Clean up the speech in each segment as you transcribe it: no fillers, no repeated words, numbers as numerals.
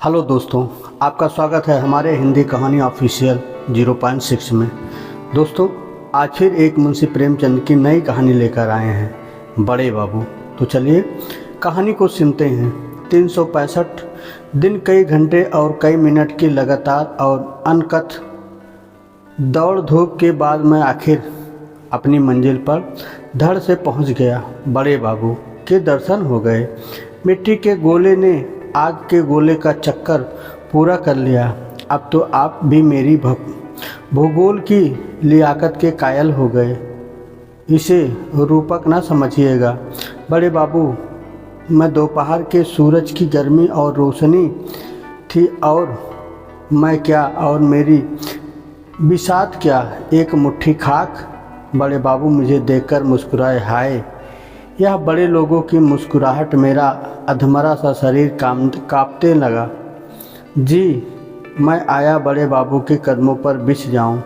Hello दोस्तों, आपका स्वागत है हमारे हिंदी कहानी ऑफिशियल 0.6 में। दोस्तों, आज फिर एक मुंशी प्रेमचंद की नई कहानी लेकर आए हैं, बड़े बाबू। तो चलिए कहानी को सुनते हैं। 365 दिन, कई घंटे और कई मिनट की लगातार और अनकथ दौड़ धूप के बाद मैं आखिर अपनी मंजिल पर धड़ से पहुंच गया। बड़े बाबू के दर्शन हो गए। मिट्टी के गोले ने आग के गोले का चक्कर पूरा कर लिया। अब तो आप भी मेरी भूगोल की लियाकत के कायल हो गए। इसे रूपक ना समझिएगा बड़े बाबू। मैं दोपहर के सूरज की गर्मी और रोशनी थी, और मैं क्या और मेरी बिसात क्या, एक मुट्ठी खाक। बड़े बाबू मुझे देखकर मुस्कुराए। हाय, यह बड़े लोगों की मुस्कुराहट मेरा अधमरा सा शरीर कांपते लगा। जी, मैं आया बड़े बाबू के कदमों पर बिछ जाऊं।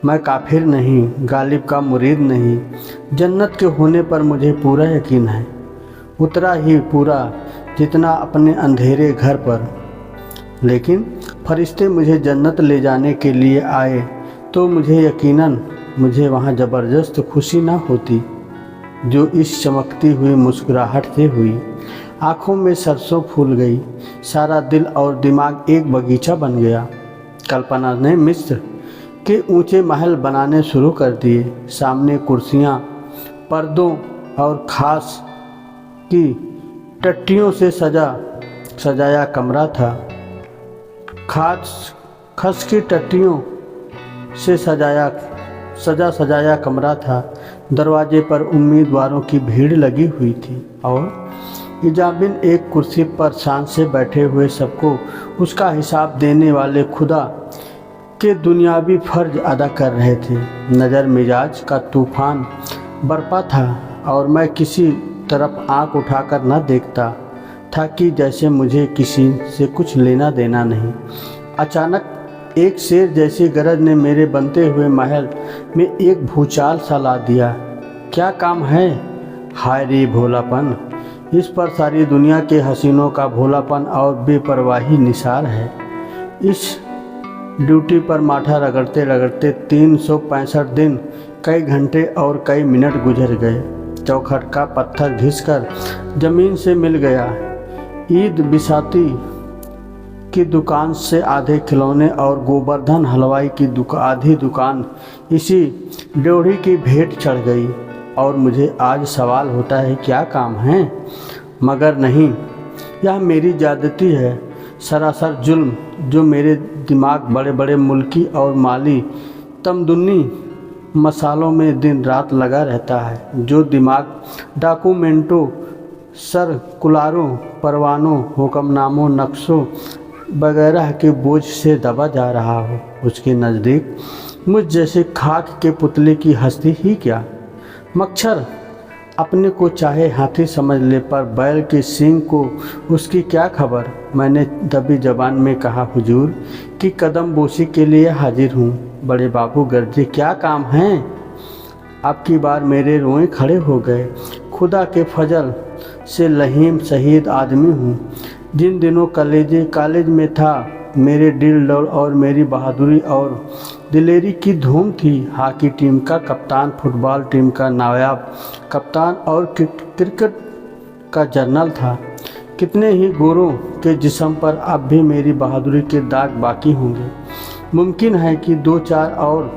मैं काफिर नहीं, गालिब का मुरीद नहीं। जन्नत के होने पर मुझे पूरा यकीन है, उतना ही पूरा जितना अपने अंधेरे घर पर। लेकिन फरिश्ते मुझे जन्नत ले जाने के लिए आए तो मुझे यकीनन मुझे वहाँ ज़बरदस्त खुशी ना होती जो इस चमकती हुई मुस्कुराहट से हुई। आँखों में सरसों फूल गई। सारा दिल और दिमाग एक बगीचा बन गया। कल्पना ने मिस्र के ऊंचे महल बनाने शुरू कर दिए। सामने कुर्सियाँ, पर्दों और खास की टट्टियों से सजाया कमरा था। खस की टट्टियों से सजाया कमरा था। दरवाजे पर उम्मीदवारों की भीड़ लगी हुई थी और इजाबिन एक कुर्सी पर शान से बैठे हुए सबको उसका हिसाब देने वाले खुदा के दुनियावी फर्ज अदा कर रहे थे। नज़र मिजाज का तूफान बरपा था और मैं किसी तरफ आंख उठाकर न देखता था कि जैसे मुझे किसी से कुछ लेना देना नहीं। अचानक एक शेर जैसी गरज ने मेरे बनते हुए महल में एक भूचाल सा ला दिया। क्या काम है? हाय रे भोलापन! इस पर सारी दुनिया के हसीनों का भोलापन और बेपरवाही निसार है। इस ड्यूटी पर माथा रगड़ते रगड़ते 365 दिन, कई घंटे और कई मिनट गुजर गए। चौखट का पत्थर घिसकर जमीन से मिल गया। ईद बिसाती की दुकान से आधे खिलौने और गोवर्धन हलवाई की आधी दुकान इसी ड्योढ़ी की भेंट चढ़ गई। और मुझे आज सवाल होता है, क्या काम है? मगर नहीं, यह मेरी ज्यादती है, सरासर जुल्म जो मेरे दिमाग बड़े बड़े मुल्की और माली तमदुनी मसालों में दिन रात लगा रहता है। जो दिमाग डॉक्यूमेंटों, सर्कुलारों, परवानों, हुक्मनामों, नक्शों वगैरह के बोझ से दबा जा रहा हो, उसके नज़दीक मुझ जैसे खाक के पुतले की हस्ती ही क्या। मच्छर अपने को चाहे हाथी समझ ले, पर बैल के सींग को उसकी क्या खबर। मैंने दबी जबान में कहा, हुजूर की कदम बोसी के लिए हाजिर हूँ। बड़े बाबू गरजे, क्या काम है? अब की बार मेरे रोए खड़े हो गए। खुदा के फजल से लहीम शहीद आदमी हूँ। जिन दिनों कॉलेज में था, मेरे दिल दौड़ और मेरी बहादुरी और दिलेरी की धूम थी। हॉकी टीम का कप्तान, फुटबॉल टीम का नायाब कप्तान और क्रिकेट का जर्नल था। कितने ही गोरों के जिस्म पर अब भी मेरी बहादुरी के दाग बाकी होंगे। मुमकिन है कि 2-4 और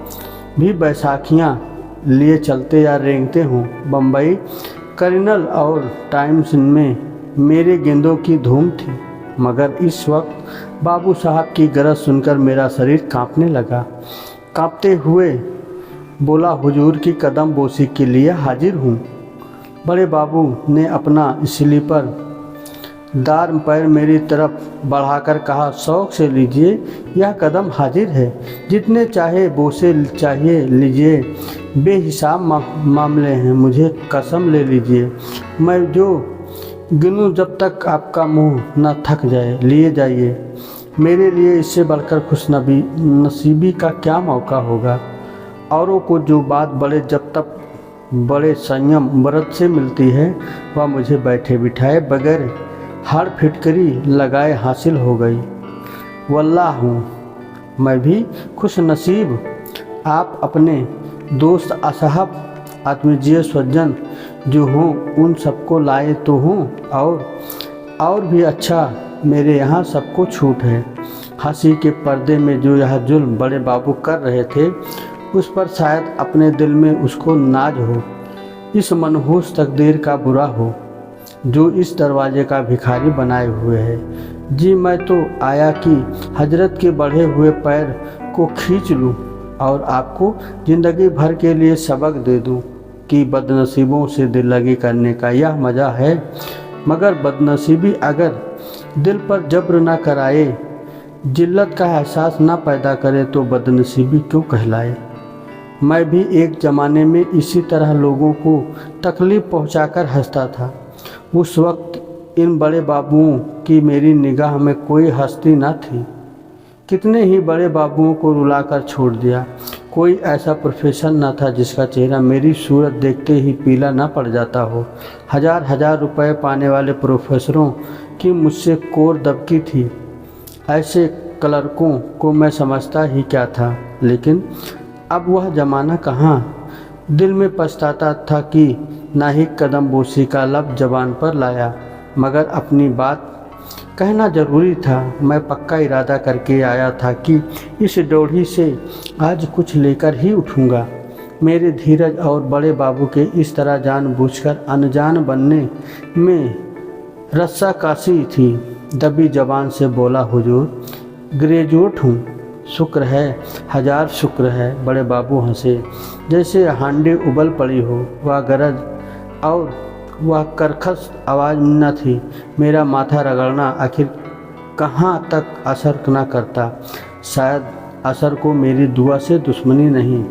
भी बैसाखियाँ लिए चलते या रेंगते हों। बम्बई करिनल और टाइम्स में मेरे गेंदों की धूम थी। मगर इस वक्त बाबू साहब की गरज सुनकर मेरा शरीर कांपने लगा। कांपते हुए बोला, हुजूर की कदम बोसी के लिए हाजिर हूँ। बड़े बाबू ने अपना स्लीपर दार पैर मेरी तरफ बढ़ाकर कहा, शौक से लीजिए, यह कदम हाजिर है। जितने चाहे बोसे चाहिए लीजिए। बेहिसाब मामले हैं, मुझे कसम ले लीजिए। मैं जो गिनूं जब तक आपका मुंह न थक जाए, लिए जाइए। मेरे लिए इससे बढ़कर खुशनसीबी का क्या मौका होगा। औरों को जो बात बड़े जब तक बड़े संयम व्रत से मिलती है, वह मुझे बैठे बिठाए बगैर हर फिटकरी लगाए हासिल हो गई। वल्लाह हूँ मैं भी खुश नसीब, आप अपने दोस्त असहब आत्मीय स्वजन जो हों उन सबको लाए तो हूँ। और भी अच्छा मेरे यहाँ सबको छूट है। हंसी के पर्दे में जो यह जुल्म बड़े बाबू कर रहे थे उस पर शायद अपने दिल में उसको नाज हो, इस मनहूस तकदीर का बुरा हो जो इस दरवाजे का भिखारी बनाए हुए है। जी मैं तो आया कि हजरत के बढ़े हुए पैर को खींच लूँ और आपको ज़िंदगी भर के लिए सबक दे दूँ कि बदनसीबों से दिल लगी करने का यह मज़ा है। मगर बदनसीबी अगर दिल पर जब्र ना कराए, जिल्लत का एहसास ना पैदा करे तो बदनसीबी क्यों कहलाए। मैं भी एक ज़माने में इसी तरह लोगों को तकलीफ़ पहुंचाकर हंसता था। उस वक्त इन बड़े बाबुओं की मेरी निगाह में कोई हस्ती ना थी। कितने ही बड़े बाबुओं को रुलाकर छोड़ दिया। कोई ऐसा प्रोफेशन ना था जिसका चेहरा मेरी सूरत देखते ही पीला ना पड़ जाता हो। हजार रुपए पाने वाले प्रोफेसरों की मुझसे कोर दबकी थी। ऐसे क्लर्कों को मैं समझता ही क्या था। लेकिन अब वह ज़माना कहाँ। दिल में पछताता था कि ना ही कदम बोसी का लफ्ज़ ज़बान पर लाया। मगर अपनी बात कहना ज़रूरी था। मैं पक्का इरादा करके आया था कि इस ड्योढ़ी से आज कुछ लेकर ही उठूँगा। मेरे धीरज और बड़े बाबू के इस तरह जानबूझकर अनजान बनने में रस्साकशी थी। दबी ज़बान से बोला, हुजूर ग्रेजुएट हूँ। शुक्र है, हजार शुक्र है। बड़े बाबू हंसे जैसे हांडी उबल पड़ी हो। वह गरज और वह करखस आवाज़ न थी। मेरा माथा रगड़ना आखिर कहाँ तक असर न करता। शायद असर को मेरी दुआ से दुश्मनी नहीं।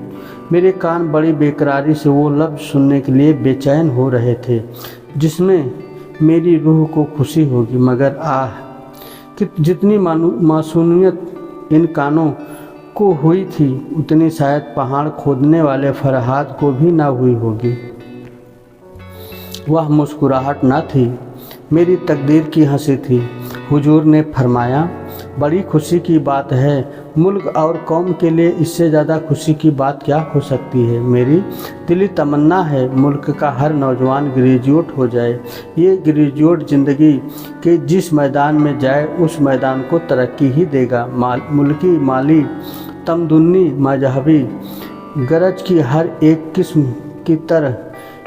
मेरे कान बड़ी बेकरारी से वो लफ्ज़ सुनने के लिए बेचैन हो रहे थे जिसमें मेरी रूह को खुशी होगी। मगर कि जितनी मासूमियत इन कानों को हुई थी उतनी शायद पहाड़ खोदने वाले फरहाद को भी ना हुई होगी। वह मुस्कुराहट ना थी, मेरी तकदीर की हंसी थी। हुजूर ने फरमाया, बड़ी खुशी की बात है। मुल्क और कौम के लिए इससे ज़्यादा खुशी की बात क्या हो सकती है। मेरी दिली तमन्ना है मुल्क का हर नौजवान ग्रेजुएट हो जाए। ये ग्रेजुएट ज़िंदगी के जिस मैदान में जाए उस मैदान को तरक्की ही देगा। मुल्की, माली, तमदुनी, मजहबी गरज की हर एक किस्म की तरह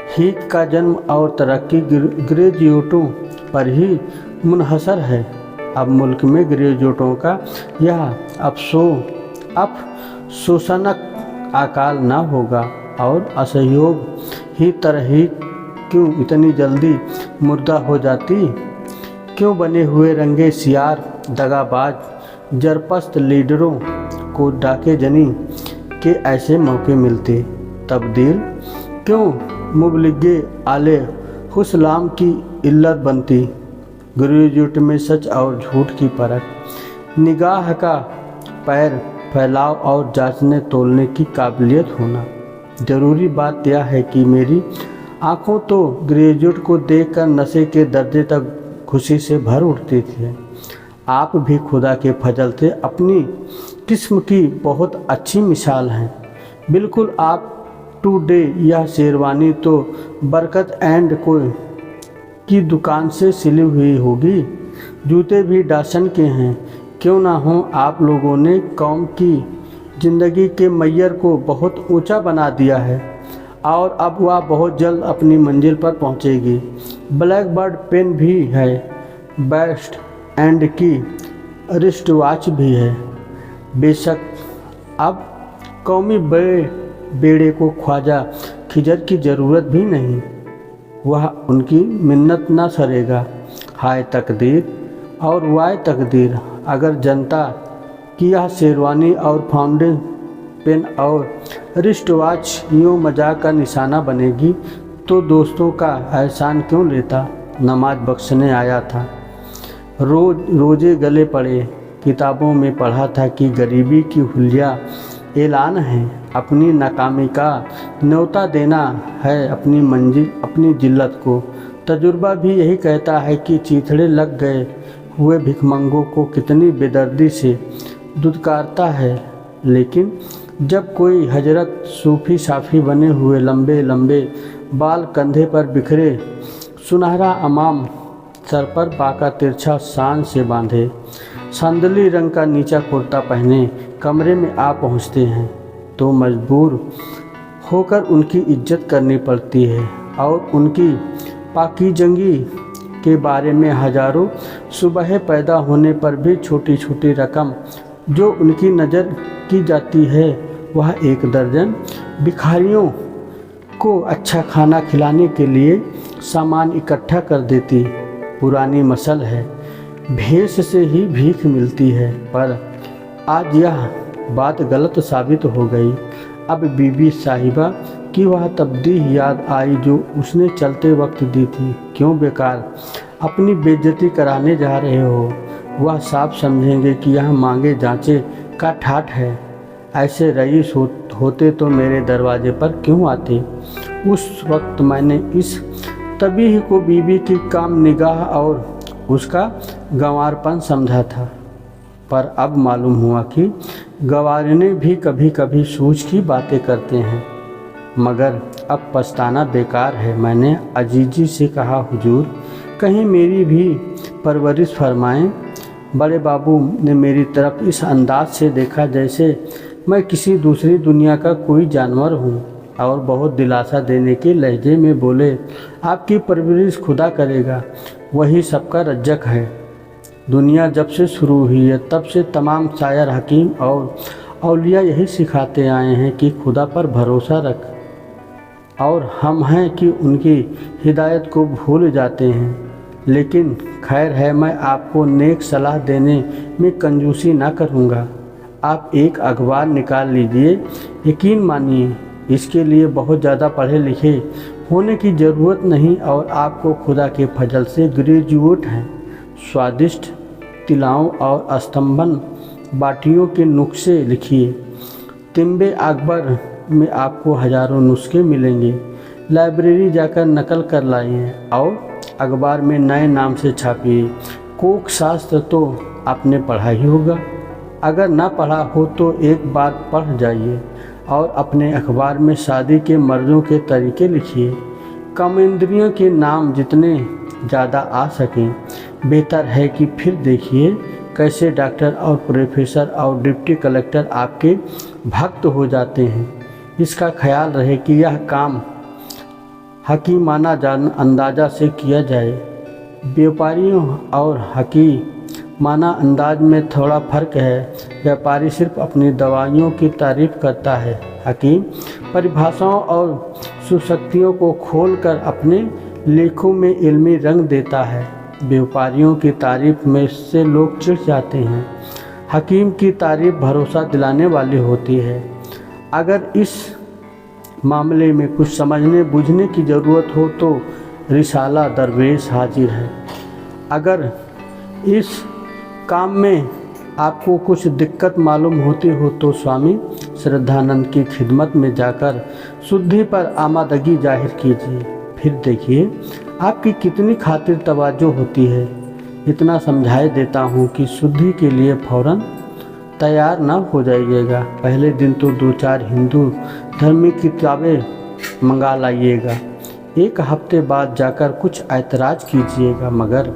हित का जन्म और तरक्की ग्रेजुएटों पर ही मुनहसर है। अब मुल्क में ग्रेजुएटों का यह अफसोसनक अकाल ना होगा और असहयोग ही तरह क्यों इतनी जल्दी मुर्दा हो जाती। क्यों बने हुए रंगे सियार दगाबाज जरपस्त लीडरों को डाके जनी के ऐसे मौके मिलते। तब्दील क्यों मुबलिगे आले हुसलाम की इल्लत बनती। ग्रेजुएट में सच और झूठ की परख, निगाह का पैर फैलाव और जांचने तोलने की काबिलियत होना। ज़रूरी बात यह है कि मेरी आँखों तो ग्रेजुएट को देखकर नशे के दर्जे तक खुशी से भर उठती थी। आप भी खुदा के फजल से अपनी किस्म की बहुत अच्छी मिसाल हैं। बिल्कुल आप टुडे। यह शेरवानी तो बरकत एंड को की दुकान से सिली हुई होगी। जूते भी डासन के हैं। क्यों ना हो आप लोगों ने कौम की ज़िंदगी के मैयर को बहुत ऊंचा बना दिया है और अब वह बहुत जल्द अपनी मंजिल पर पहुंचेगी। ब्लैक बर्ड पेन भी है, बेस्ट एंड की रिस्ट वॉच भी है। बेशक अब कौमी बेड़े को ख्वाजा खिजर की ज़रूरत भी नहीं। वह उनकी मिन्नत ना सरेगा। हाय तकदीर और वाय तकदीर, अगर जनता की यह शेरवानी और फाउंटेन पेन और रिस्ट वॉच यूँ मजाक का निशाना बनेगी तो दोस्तों का एहसान क्यों लेता। नमाज बख्शने आया था, रोज़े गले पड़े। किताबों में पढ़ा था कि गरीबी की हुलिया ऐलान है। अपनी नाकामी का न्योता देना है अपनी जिल्लत को। तजुर्बा भी यही कहता है कि चीथड़े लग गए हुए भिखमंगों को कितनी बेदर्दी से दुत्कारता है, लेकिन जब कोई हजरत सूफी साफ़ी बने हुए लंबे लंबे बाल कंधे पर बिखरे, सुनहरा अमाम सर पर बाका तिरछा शान से बांधे, संदली रंग का नीचा कुर्ता पहने कमरे में आ पहुँचते हैं, तो मजबूर होकर उनकी इज्जत करनी पड़ती है और उनकी पाकीज़गी के बारे में हजारों सुबह पैदा होने पर भी छोटी छोटी रकम जो उनकी नज़र की जाती है, वह 1 दर्जन भिखारियों को अच्छा खाना खिलाने के लिए सामान इकट्ठा कर देती। पुरानी मसल है, भेष से ही भीख मिलती है, पर आज यह बात गलत साबित हो गई। अब बीबी साहिबा की वह तब्दीह याद आई जो उसने चलते वक्त दी थी। क्यों बेकार अपनी बेइज्जती कराने जा रहे हो? वह साफ समझेंगे कि यह मांगे जांचे का ठाठ है। ऐसे रईस होते तो मेरे दरवाजे पर क्यों आते? उस वक्त मैंने इस तबीह को बीबी की काम निगाह और उसका गंवारपन समझा था, पर अब मालूम हुआ कि गंवारने भी कभी कभी सूझ की बातें करते हैं। मगर अब पछताना बेकार है। मैंने अजीजी से कहा, हुजूर कहीं मेरी भी परवरिश फरमाएं। बड़े बाबू ने मेरी तरफ इस अंदाज से देखा जैसे मैं किसी दूसरी दुनिया का कोई जानवर हूँ और बहुत दिलासा देने के लहजे में बोले, आपकी परवरिश खुदा करेगा, वही सबका रज्जक है। दुनिया जब से शुरू हुई है तब से तमाम शायर, हकीम और औलिया यही सिखाते आए हैं कि खुदा पर भरोसा रख, और हम हैं कि उनकी हिदायत को भूल जाते हैं। लेकिन खैर है, मैं आपको नेक सलाह देने में कंजूसी ना करूँगा। आप एक अखबार निकाल लीजिए, यकीन मानिए इसके लिए बहुत ज़्यादा पढ़े लिखे होने की ज़रूरत नहीं, और आपको खुदा के फजल से ग्रेजुएट हैं। स्वादिष्ट तिलाओं और स्तंभन बाटियों के नुस्खे लिखिए। तिम्बे अकबर में आपको हजारों नुस्खे मिलेंगे। लाइब्रेरी जाकर नकल कर लाइए और अखबार में नए नाम से छापिए। कोक शास्त्र तो आपने पढ़ा ही होगा, अगर ना पढ़ा हो तो एक बार पढ़ जाइए और अपने अखबार में शादी के मर्दों के तरीके लिखिए। कामेंद्रियों के नाम जितने ज़्यादा आ सकें बेहतर है कि फिर देखिए कैसे डॉक्टर और प्रोफेसर और डिप्टी कलेक्टर आपके भक्त हो जाते हैं। इसका ख्याल रहे कि यह काम हकीमाना अंदाज़ा से किया जाए। व्यापारियों और हकीमाना अंदाज में थोड़ा फ़र्क है। व्यापारी सिर्फ अपनी दवाइयों की तारीफ़ करता है, हकीम परिभाषाओं और सुशक्तियों को खोलकर अपने लेखों में इल्मी रंग देता है। व्यापारियों की तारीफ़ में से लोग चिढ़ जाते हैं, हकीम की तारीफ़ भरोसा दिलाने वाली होती है। अगर इस मामले में कुछ समझने बूझने की ज़रूरत हो तो रिसाला दरवेश हाजिर है। अगर इस काम में आपको कुछ दिक्कत मालूम होती हो तो स्वामी श्रद्धानंद की खिदमत में जाकर शुद्धि पर आमादगी जाहिर कीजिए। फिर देखिए आपकी कितनी खातिर तवज्जो होती है। इतना समझाए देता हूँ कि शुद्धि के लिए फ़ौरन तैयार ना हो जाइएगा। पहले दिन तो 2-4 हिंदू धर्म की किताबें मंगा लाइएगा। 1 हफ्ते बाद जाकर कुछ ऐतराज़ कीजिएगा, मगर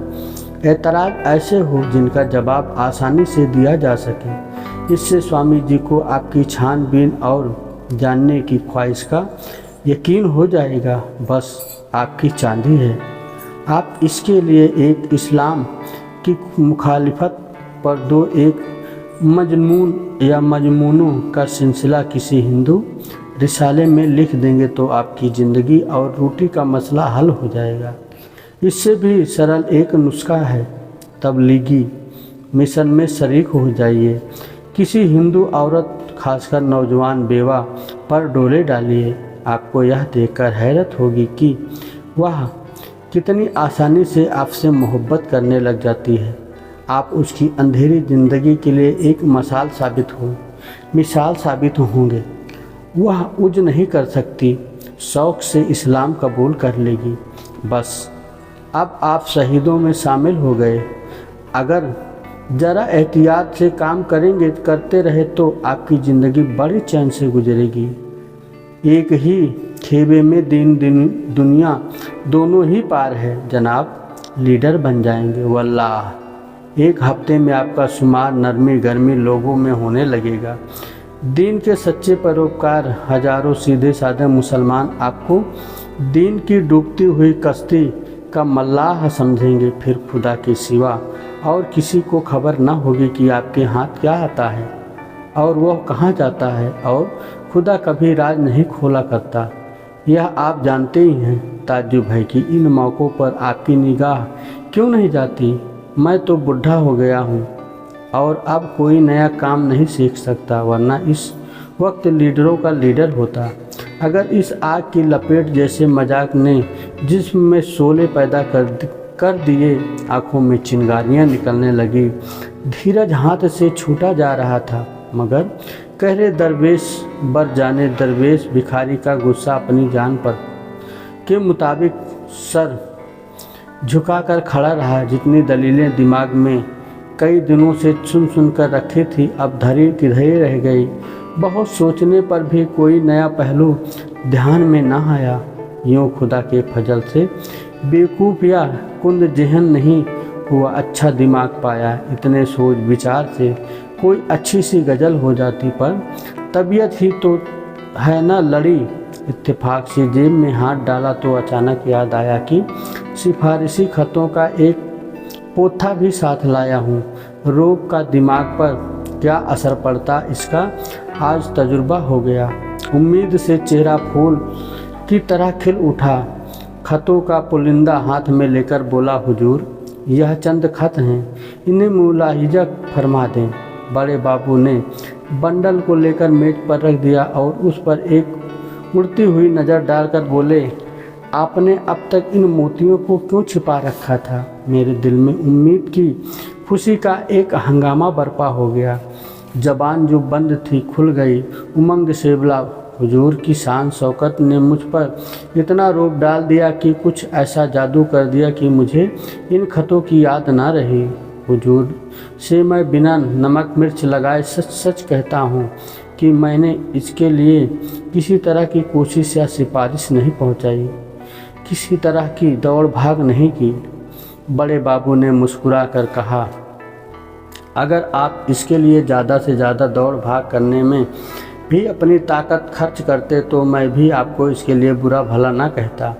ऐतराज़ ऐसे हो जिनका जवाब आसानी से दिया जा सके। इससे स्वामी जी को आपकी छानबीन और जानने की ख्वाहिश का यकीन हो जाएगा। बस आपकी चांदी है। आप इसके लिए एक इस्लाम की मुखालिफत पर 2-1 मजमून या मजमूनों का सिलसिला किसी हिंदू रिसाले में लिख देंगे तो आपकी ज़िंदगी और रोटी का मसला हल हो जाएगा। इससे भी सरल एक नुस्खा है, तबलीगी मिशन में शरीक हो जाइए। किसी हिंदू औरत खासकर नौजवान बेवा पर डोले डालिए। आपको यह देखकर हैरत होगी कि वह कितनी आसानी से आपसे मोहब्बत करने लग जाती है। आप उसकी अंधेरी ज़िंदगी के लिए एक मिसाल साबित होंगे। वह उज नहीं कर सकती, शौक़ से इस्लाम कबूल कर लेगी। बस अब आप शहीदों में शामिल हो गए। अगर ज़रा एहतियात से काम करते रहे तो आपकी ज़िंदगी बड़े चैन से गुजरेगी। एक ही खेबे में दुनिया दोनों ही पार है जनाब। लीडर बन जाएंगे वल्लाह। एक हफ्ते में आपका शुमार नरमी गर्मी लोगों में होने लगेगा। दीन के सच्चे परोपकार हजारों सीधे साधे मुसलमान आपको दीन की डूबती हुई कश्ती का मल्लाह समझेंगे। फिर खुदा के सिवा और किसी को खबर ना होगी कि आपके हाथ क्या आता है और वह कहाँ जाता है, और खुदा कभी राज नहीं खोला करता। यह आप जानते ही हैं। ताज्जुब है कि इन मौक़ों पर आपकी निगाह क्यों नहीं जाती। मैं तो बुढ़ा हो गया हूँ और अब कोई नया काम नहीं सीख सकता, वरना इस वक्त लीडरों का लीडर होता। अगर इस आग की लपेट जैसे मजाक ने जिस्म में शोले पैदा कर दिए, आँखों में चिंगारियाँ निकलने लगी, धीरज हाथ से छूटा जा रहा था, मगर कहरे दरवेश बर जाने दरवेश भिखारी का गुस्सा अपनी जान पर के मुताबिक सर झुकाकर खड़ा रहा। जितनी दलीलें दिमाग में कई दिनों से सुन कर रखी थी अब धरी की धरी रह गई। बहुत सोचने पर भी कोई नया पहलू ध्यान में न आया। यूँ खुदा के फजल से बेवकूफ़ या कुंद जहन नहीं हुआ, अच्छा दिमाग पाया। इतने सोच विचार से कोई अच्छी सी गज़ल हो जाती, पर तबीयत ही तो है ना लड़ी। इत्तेफाक से जेब में हाथ डाला तो अचानक याद आया कि सिफारिशी ख़तों का एक पोथा भी साथ लाया हूँ। रोग का दिमाग पर क्या असर पड़ता इसका आज तजुर्बा हो गया। उम्मीद से चेहरा फूल की तरह खिल उठा। ख़तों का पुलिंदा हाथ में लेकर बोला, हुजूर यह चंद ख़त हैं, इन्हें मुलाहिजा फरमा दें। बड़े बाबू ने बंडल को लेकर मेज पर रख दिया और उस पर एक उड़ती हुई नज़र डालकर बोले, आपने अब तक इन मोतियों को क्यों छिपा रखा था। मेरे दिल में उम्मीद की खुशी का एक हंगामा बरपा हो गया। ज़बान जो बंद थी खुल गई। उमंग से बोला, हुजूर की शान शौकत ने मुझ पर इतना रोब डाल दिया कि कुछ ऐसा जादू कर दिया कि मुझे इन ख़तों की याद ना रही। हुजूर से मैं बिना नमक मिर्च लगाए सच सच कहता हूँ कि मैंने इसके लिए किसी तरह की कोशिश या सिफारिश नहीं पहुँचाई, किसी तरह की दौड़ भाग नहीं की। बड़े बाबू ने मुस्कुरा कर कहा, अगर आप इसके लिए ज़्यादा से ज़्यादा दौड़ भाग करने में भी अपनी ताकत खर्च करते तो मैं भी आपको इसके लिए बुरा भला ना कहता।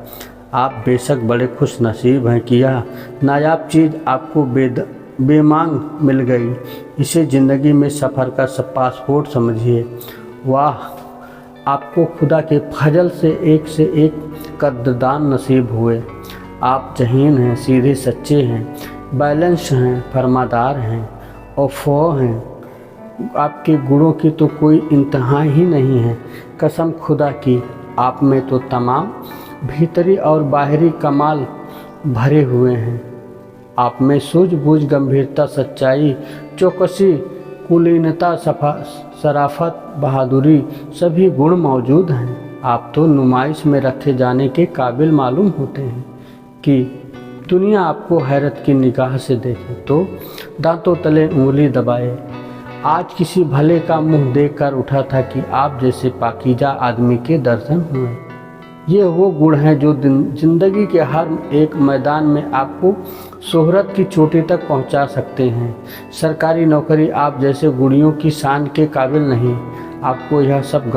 आप बेशक बड़े खुश नसीब हैं कि यह नायाब चीज़ आपको बेमांग मिल गई। इसे ज़िंदगी में सफ़र का सब पासपोर्ट समझिए। वाह, आपको खुदा के फजल से एक कद्रदान नसीब हुए। आप जहीन हैं, सीधे सच्चे हैं, बैलेंस हैं, फरमादार हैं और फौ हैं। आपके गुणों की तो कोई इंतहा ही नहीं है। कसम खुदा की, आप में तो तमाम भीतरी और बाहरी कमाल भरे हुए हैं। आप में सूझबूझ, गंभीरता, सच्चाई, चौकसी, कुलीनता, शराफत, बहादुरी सभी गुण मौजूद हैं। आप तो नुमाइश में रखे जाने के काबिल मालूम होते हैं कि दुनिया आपको हैरत की निगाह से देखे तो दांतों तले उंगली दबाए। आज किसी भले का मुंह देखकर उठा था कि आप जैसे पाकीज़ा आदमी के दर्शन हुए। ये वो गुण हैं जो ज़िंदगी के हर एक मैदान में आपको शोहरत की चोटी तक पहुंचा सकते हैं। सरकारी नौकरी आप जैसे गुणियों की शान के काबिल नहीं। आपको यह सब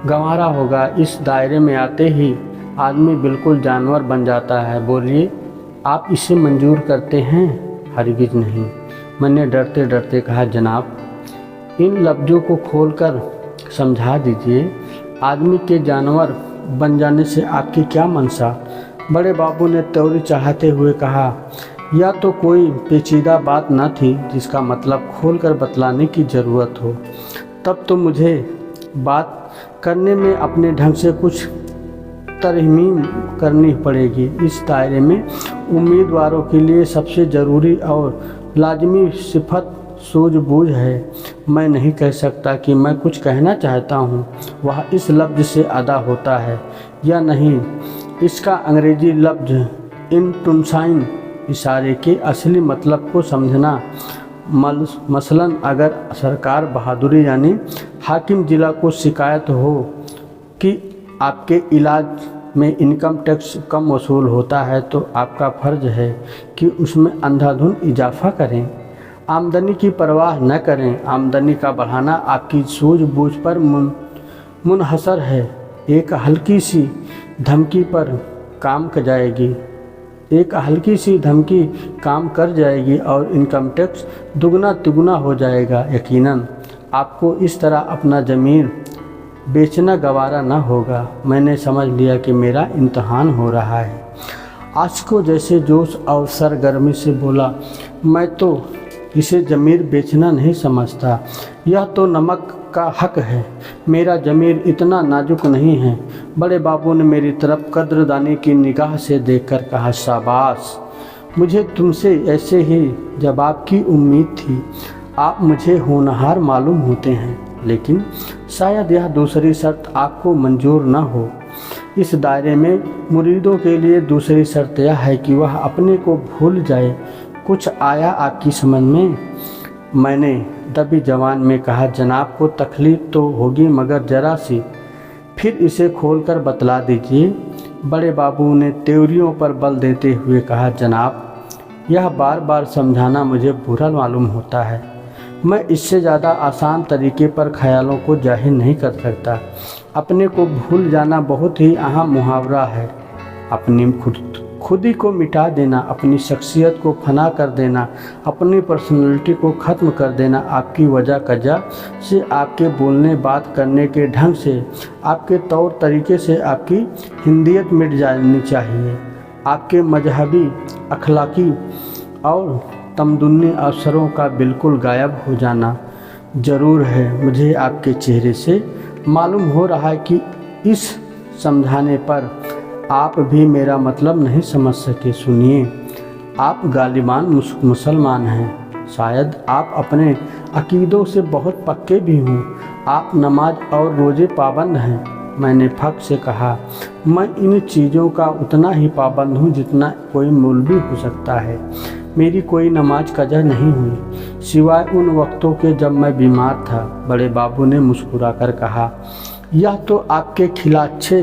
गंवारा होगा। इस दायरे में आते ही आदमी बिल्कुल जानवर बन जाता है। बोलिए, आप इसे मंजूर करते हैं? हरगिज़ नहीं। मैंने डरते डरते कहा, जनाब इन लफ्ज़ों को खोलकर समझा दीजिए। आदमी के जानवर बन जाने से आपकी क्या मंशा? बड़े बाबू ने त्योरी चाहते हुए कहा, या तो कोई पेचीदा बात न थी जिसका मतलब खोलकर बतलाने की ज़रूरत हो। तब तो मुझे बात करने में अपने ढंग से कुछ तरमीम करनी पड़ेगी। इस दायरे में उम्मीदवारों के लिए सबसे ज़रूरी और लाजमी सिफत सूझबूझ है। मैं नहीं कह सकता कि मैं कुछ कहना चाहता हूँ वह इस लफ्ज़ से अदा होता है या नहीं। इसका अंग्रेज़ी लफ्ज़ इन टुनसाइन इशारे के असली मतलब को समझना। मसलन अगर सरकार बहादुरी यानी हाकिम जिला को शिकायत हो कि आपके इलाज में इनकम टैक्स कम वसूल होता है तो आपका फ़र्ज़ है कि उसमें अंधाधुंध इजाफ़ा करें, आमदनी की परवाह न करें। आमदनी का बढ़ाना आपकी सूझबूझ पर मुनहसर है। एक हल्की सी धमकी पर काम कर जाएगी काम कर जाएगी और इनकम टैक्स दुगना तिगुना हो जाएगा। यकीनन आपको इस तरह अपना ज़मीर बेचना गवारा न होगा। मैंने समझ लिया कि मेरा इम्तहान हो रहा है। आशिकों जैसे जोश और सरगर्मी से बोला, मैं तो इसे ज़मीर बेचना नहीं समझता, यह तो नमक का हक है। मेरा ज़मीर इतना नाजुक नहीं है। बड़े बाबू ने मेरी तरफ कद्रदानी की निगाह से देखकर कहा, शाबाश, मुझे तुमसे ऐसे ही जवाब की उम्मीद थी। आप मुझे होनहार मालूम होते हैं, लेकिन शायद यह दूसरी शर्त आपको मंजूर न हो। इस दायरे में मुरीदों के लिए दूसरी शर्त यह है कि वह अपने को भूल जाए। कुछ आया आपकी समझ में? मैंने दबी जवान में कहा, जनाब को तकलीफ़ तो होगी मगर ज़रा सी, फिर इसे खोलकर बतला दीजिए। बड़े बाबू ने त्योरियों पर बल देते हुए कहा, जनाब, यह बार बार समझाना मुझे बुरा मालूम होता है। मैं इससे ज़्यादा आसान तरीके पर ख्यालों को जाहिर नहीं कर सकता। अपने को भूल जाना बहुत ही अहम मुहावरा है। अपनी खुदी को मिटा देना, अपनी शख्सियत को फना कर देना, अपनी पर्सनैलिटी को ख़त्म कर देना। आपकी वजह कजा से, आपके बोलने बात करने के ढंग से, आपके तौर तरीके से आपकी हिंदियत मिट जानी चाहिए। आपके मजहबी, अखलाकी और तमदुनी अवसरों का बिल्कुल गायब हो जाना ज़रूर है। मुझे आपके चेहरे से मालूम हो रहा है कि इस समझाने पर आप भी मेरा मतलब नहीं समझ सके। सुनिए, आप गालिबान मुसलमान हैं। शायद आप अपने अकीदों से बहुत पक्के भी हों। आप नमाज और रोज़े पाबंद हैं। मैंने फक से कहा, मैं इन चीज़ों का उतना ही पाबंद हूँ जितना कोई मौलवी हो सकता है। मेरी कोई नमाज कज़ा नहीं हुई, सिवाय उन वक्तों के जब मैं बीमार था। बड़े बाबू ने मुस्कुराकर कहा, यह तो आपके खिलाच्छे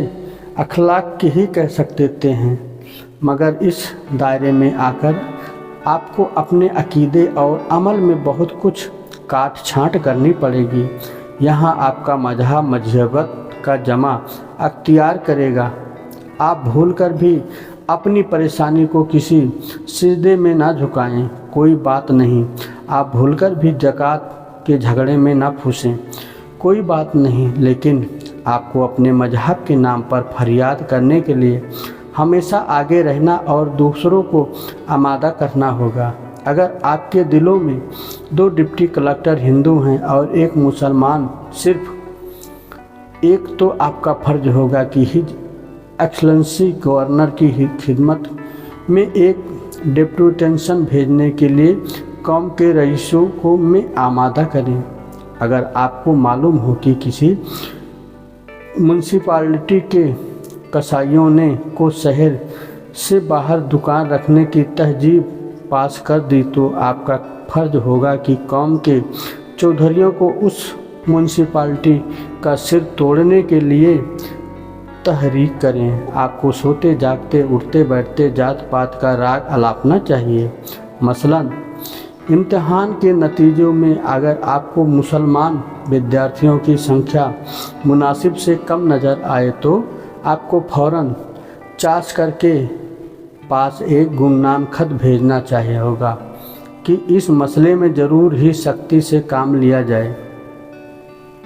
अखलाक के ही कह सकते हैं, मगर इस दायरे में आकर आपको अपने अकीदे और अमल में बहुत कुछ काट छाँट करनी पड़ेगी। यहाँ आपका मजहबत का जमा अख्तियार करेगा। आप भूलकर भी अपनी परेशानी को किसी सिजदे में ना झुकाएं। कोई बात नहीं। आप भूलकर भी ज़कात के झगड़े में ना फंसें। कोई बात नहीं, लेकिन आपको अपने मजहब के नाम पर फरियाद करने के लिए हमेशा आगे रहना और दूसरों को आमादा करना होगा। अगर आपके दिलों में 2 डिप्टी कलेक्टर हिंदू हैं और 1 मुसलमान, सिर्फ एक, तो आपका फ़र्ज होगा कि हिज एक्सलेंसी गवर्नर की खिदमत में एक डेपुटेशन भेजने के लिए कौम के रईसों को में आमादा करें। अगर आपको मालूम हो कि किसी म्यूनसिपालिटी के कसाईयों ने को शहर से बाहर दुकान रखने की तहजीब पास कर दी, तो आपका फ़र्ज होगा कि कौम के चौधरियों को उस म्यूनसिपालिटी का सिर तोड़ने के लिए तहरीक करें। आपको सोते जागते, उठते बैठते जात पात का राग अलापना चाहिए। मसलन इम्तिहान के नतीजों में अगर आपको मुसलमान विद्यार्थियों की संख्या मुनासिब से कम नज़र आए तो आपको फ़ौरन चार्ज करके पास एक गुमनाम खत भेजना चाहिए होगा कि इस मसले में ज़रूर ही सख्ती से काम लिया जाए।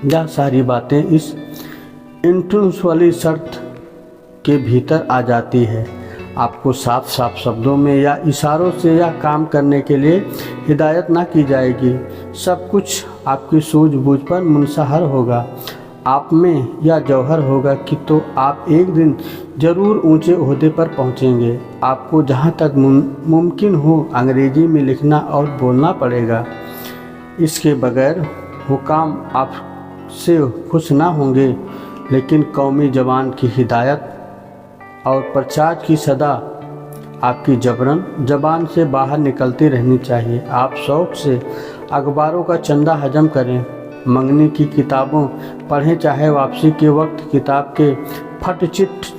यह सारी बातें इस इंट्रेंस वाली शर्त के भीतर आ जाती है। आपको साफ साफ शब्दों में या इशारों से यह काम करने के लिए हिदायत ना की जाएगी। सब कुछ आपकी सूझबूझ पर मुनसहर होगा। आप में यह जौहर होगा कि तो आप एक दिन ज़रूर ऊंचे ओहदे पर पहुंचेंगे। आपको जहां तक मुमकिन हो अंग्रेज़ी में लिखना और बोलना पड़ेगा। इसके बगैर हुकाम आपसे खुश ना होंगे, लेकिन कौमी जवान की हिदायत और प्रचार की सदा आपकी जबान से बाहर निकलती रहनी चाहिए। आप शौक़ से अखबारों का चंदा हजम करें, मंगनी की किताबों पढ़ें, चाहे वापसी के वक्त किताब के फट-चिट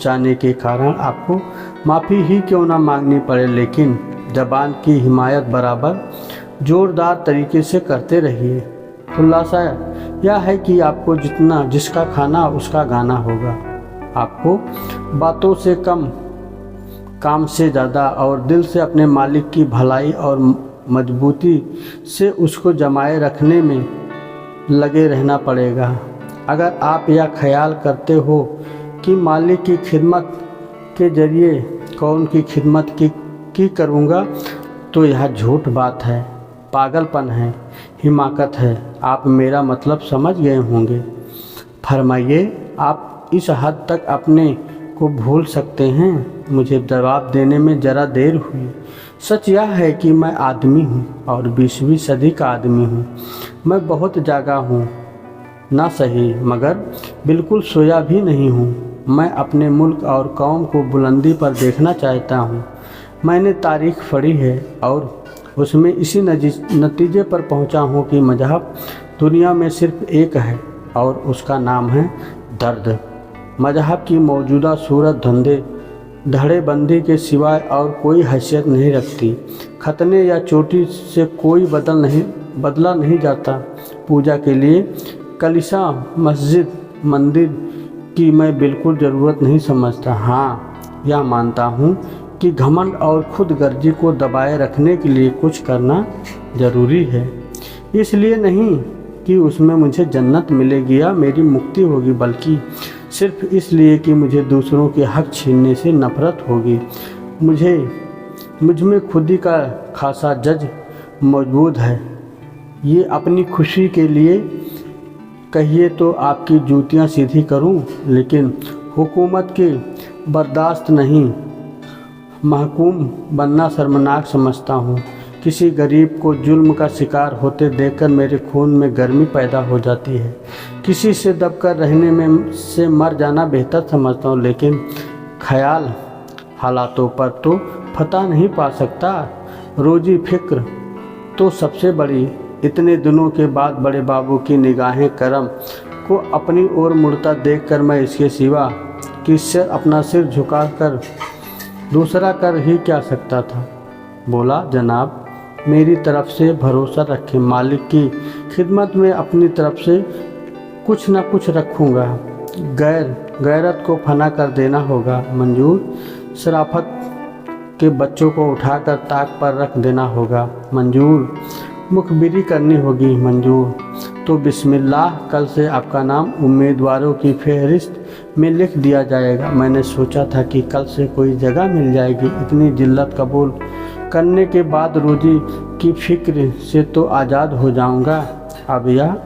जाने के कारण आपको माफ़ी ही क्यों ना मांगनी पड़े, लेकिन ज़बान की हिमायत बराबर ज़ोरदार तरीके से करते रहिए। खुलासा यह है कि आपको जिसका खाना उसका गाना होगा। आपको बातों से कम, काम से ज़्यादा और दिल से अपने मालिक की भलाई और मजबूती से उसको जमाए रखने में लगे रहना पड़ेगा। अगर आप यह ख्याल करते हो कि मालिक की खिदमत के ज़रिए कौन की खिदमत की करूँगा, तो यह झूठ बात है, पागलपन है, हिमाकत है। आप मेरा मतलब समझ गए होंगे। फरमाइए, आप इस हद तक अपने को भूल सकते हैं? मुझे जवाब देने में ज़रा देर हुई। सच यह है कि मैं आदमी हूँ और 20वीं सदी का आदमी हूँ। मैं बहुत जागा हूँ, ना सही मगर बिल्कुल सोया भी नहीं हूँ। मैं अपने मुल्क और कौम को बुलंदी पर देखना चाहता हूँ। मैंने तारीख़ पढ़ी है और उसमें इसी नतीजे पर पहुँचा हूँ कि मजहब दुनिया में सिर्फ़ एक है और उसका नाम है दर्द। मजहब की मौजूदा सूरत धड़ेबंदी के सिवाय और कोई हैसियत नहीं रखती। खतने या चोटी से कोई बदला नहीं जाता। पूजा के लिए कलीसा, मस्जिद, मंदिर की मैं बिल्कुल ज़रूरत नहीं समझता। हाँ, यह मानता हूँ कि घमंड और खुद गर्जी को दबाए रखने के लिए कुछ करना ज़रूरी है। इसलिए नहीं कि उसमें मुझे जन्नत मिलेगी या मेरी मुक्ति होगी, बल्कि सिर्फ़ इसलिए कि मुझे दूसरों के हक़ छीनने से नफ़रत होगी। मुझ में खुदी का खासा जज मौजूद है। ये अपनी खुशी के लिए कहिए तो आपकी जूतियाँ सीधी करूं, लेकिन हुकूमत की बर्दाश्त नहीं। महकूम बनना शर्मनाक समझता हूँ। किसी गरीब को जुल्म का शिकार होते देखकर मेरे खून में गर्मी पैदा हो जाती है। किसी से दबकर रहने में से मर जाना बेहतर समझता हूँ, लेकिन ख्याल हालातों पर तो फतह नहीं पा सकता। रोज़ी फिक्र तो सबसे बड़ी। इतने दिनों के बाद बड़े बाबू की निगाहें करम को अपनी ओर मुड़ता देखकर मैं इसके सिवा किससे अपना सिर झुकाकर दूसरा कर ही क्या सकता था। बोला, जनाब, मेरी तरफ से भरोसा रखें। मालिक की खिदमत में अपनी तरफ से कुछ न कुछ रखूँगा। गैरत को फना कर देना होगा मंजूर। शराफत के बच्चों को उठाकर ताक पर रख देना होगा मंजूर। मुखबिरी करनी होगी मंजूर। तो बिस्मिल्लाह, कल से आपका नाम उम्मीदवारों की फहरिस्त में लिख दिया जाएगा। मैंने सोचा था कि कल से कोई जगह मिल जाएगी। इतनी जिल्लत कबूल करने के बाद रोज़ी की फ़िक्र से तो आज़ाद हो जाऊंगा। अब यह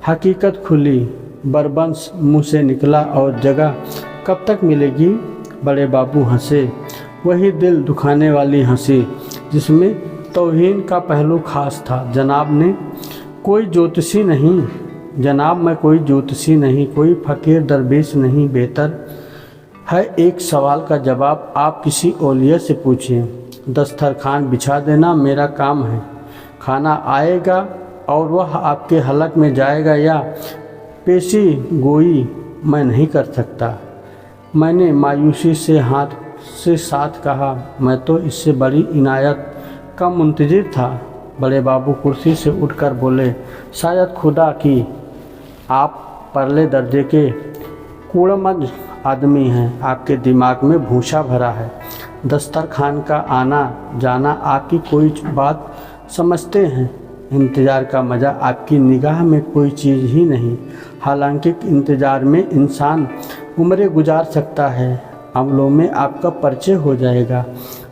हकीकत खुली, बरबंस मुँह से निकला और जगह कब तक मिलेगी? बड़े बाबू हंसे, वही दिल दुखाने वाली हंसी जिसमें तौहीन का पहलू खास था। जनाब, मैं कोई ज्योतिषी नहीं, कोई फ़कीर दरवेश नहीं। बेहतर है एक सवाल का जवाब आप किसी औलिया से पूछिए। दस्तरखान बिछा देना मेरा काम है। खाना आएगा और वह आपके हलक में जाएगा या पेशी गोई मैं नहीं कर सकता। मैंने मायूसी से साथ कहा, मैं तो इससे बड़ी इनायत का मुंतज़िर था। बड़े बाबू कुर्सी से उठकर बोले, शायद खुदा की आप परले दर्जे के कूड़मज आदमी हैं। आपके दिमाग में भूसा भरा है। दस्तरखान का आना जाना आपकी कोई बात समझते हैं। इंतज़ार का मज़ा आपकी निगाह में कोई चीज़ ही नहीं। हालांकि इंतज़ार में इंसान उम्रें गुजार सकता है। अमलों में आपका परिचय हो जाएगा।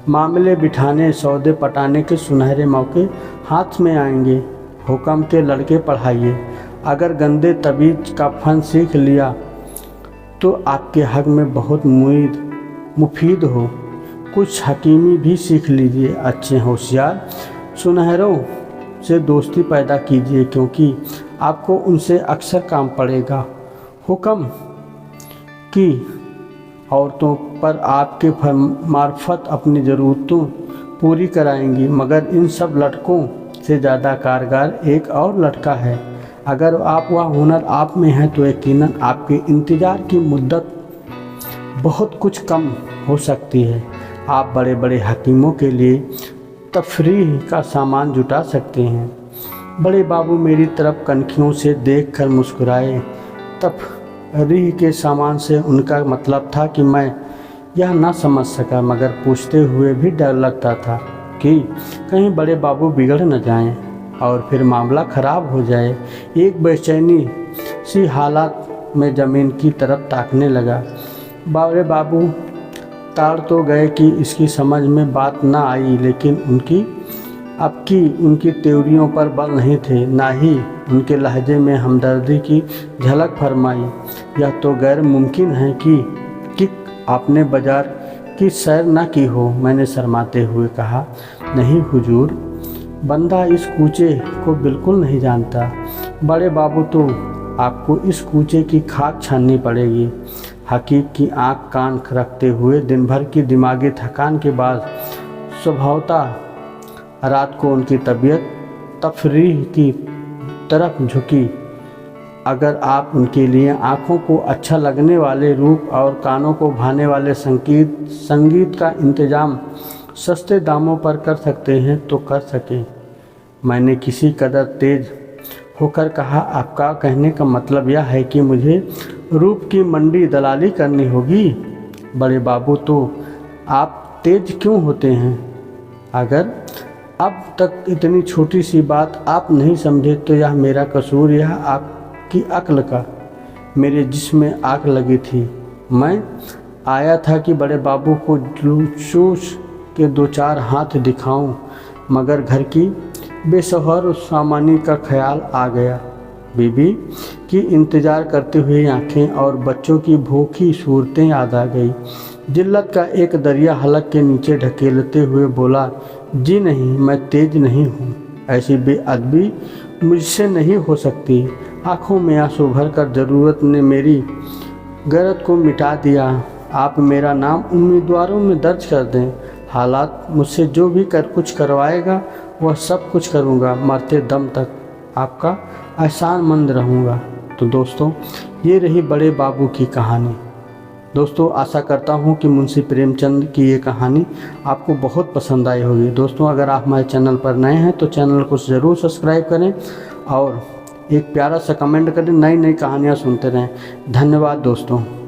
मामले बिठाने, सौदे पटाने के सुनहरे मौके हाथ में आएंगे। हुक्म के लड़के पढ़ाइए। अगर गंदे तबीज का फन सीख लिया तो आपके हक में बहुत मुफीद हो। कुछ हकीमी भी सीख लीजिए। अच्छे होशियार सुनहरों से दोस्ती पैदा कीजिए, क्योंकि आपको उनसे अक्सर काम पड़ेगा। हुक्म की औरतों पर आपके मार्फत अपनी ज़रूरतों पूरी कराएंगी, मगर इन सब लड़कों से ज़्यादा कारगर एक और लड़का है। अगर वह हुनर आप में है तो यकीनन आपके इंतज़ार की मुद्दत बहुत कुछ कम हो सकती है। आप बड़े बड़े हकीमों के लिए तफरीह का सामान जुटा सकते हैं। बड़े बाबू मेरी तरफ कनखियों से देखकर मुस्कुराए। तफरीह के सामान से उनका मतलब था कि मैं यह ना समझ सका, मगर पूछते हुए भी डर लगता था कि कहीं बड़े बाबू बिगड़ न जाएं और फिर मामला ख़राब हो जाए। एक बेचैनी सी हालत में ज़मीन की तरफ ताकने लगा। बड़े बाबू ताड़ तो गए कि इसकी समझ में बात ना आई, लेकिन उनकी त्योरियों पर बल नहीं थे, ना ही उनके लहजे में हमदर्दी की झलक फरमाई। यह तो गैर मुमकिन है कि आपने बाजार की सैर न की हो, मैंने शर्माते हुए कहा। नहीं हुजूर, बंदा इस कूचे को बिल्कुल नहीं जानता। बड़े बाबू, तो आपको इस कूचे की खाक छाननी पड़ेगी। हकीक की आँख कान रखते हुए दिन भर की दिमागी थकान के बाद स्वभावतः रात को उनकी तबीयत तफरीह की तरफ झुकी। अगर आप उनके लिए आँखों को अच्छा लगने वाले रूप और कानों को भाने वाले संगीत का इंतज़ाम सस्ते दामों पर कर सकते हैं तो कर सकें। मैंने किसी कदर तेज होकर कहा, आपका कहने का मतलब यह है कि मुझे रूप की मंडी दलाली करनी होगी? बड़े बाबू, तो आप तेज क्यों होते हैं? अगर अब तक इतनी छोटी सी बात आप नहीं समझे तो यह मेरा कसूर, यह आपकी अक्ल का। मेरे जिस्म में आग लगी थी। मैं आया था कि बड़े बाबू को जूस के 2-4 हाथ दिखाऊं, मगर घर की बेसहार सामानी का ख्याल आ गया। बीबी की इंतज़ार करते हुए आँखें और बच्चों की भूखी सूरतें याद आ गई। जिल्लत का एक दरिया हलक के नीचे ढकेलते हुए बोला, जी नहीं, मैं तेज नहीं हूँ। ऐसी बेअदबी मुझसे नहीं हो सकती। आँखों में आंसू भरकर ज़रूरत ने मेरी गैरत को मिटा दिया। आप मेरा नाम उम्मीदवारों में दर्ज कर दें। हालात मुझसे जो भी कुछ करवाएगा वह सब कुछ करूँगा। मरते दम तक आपका एहसानमंद रहूँगा। तो दोस्तों, ये रही बड़े बाबू की कहानी। दोस्तों, आशा करता हूँ कि मुंशी प्रेमचंद की ये कहानी आपको बहुत पसंद आई होगी। दोस्तों, अगर आप हमारे चैनल पर नए हैं तो चैनल को ज़रूर सब्सक्राइब करें और एक प्यारा सा कमेंट करें। नई नई कहानियाँ सुनते रहें। धन्यवाद दोस्तों।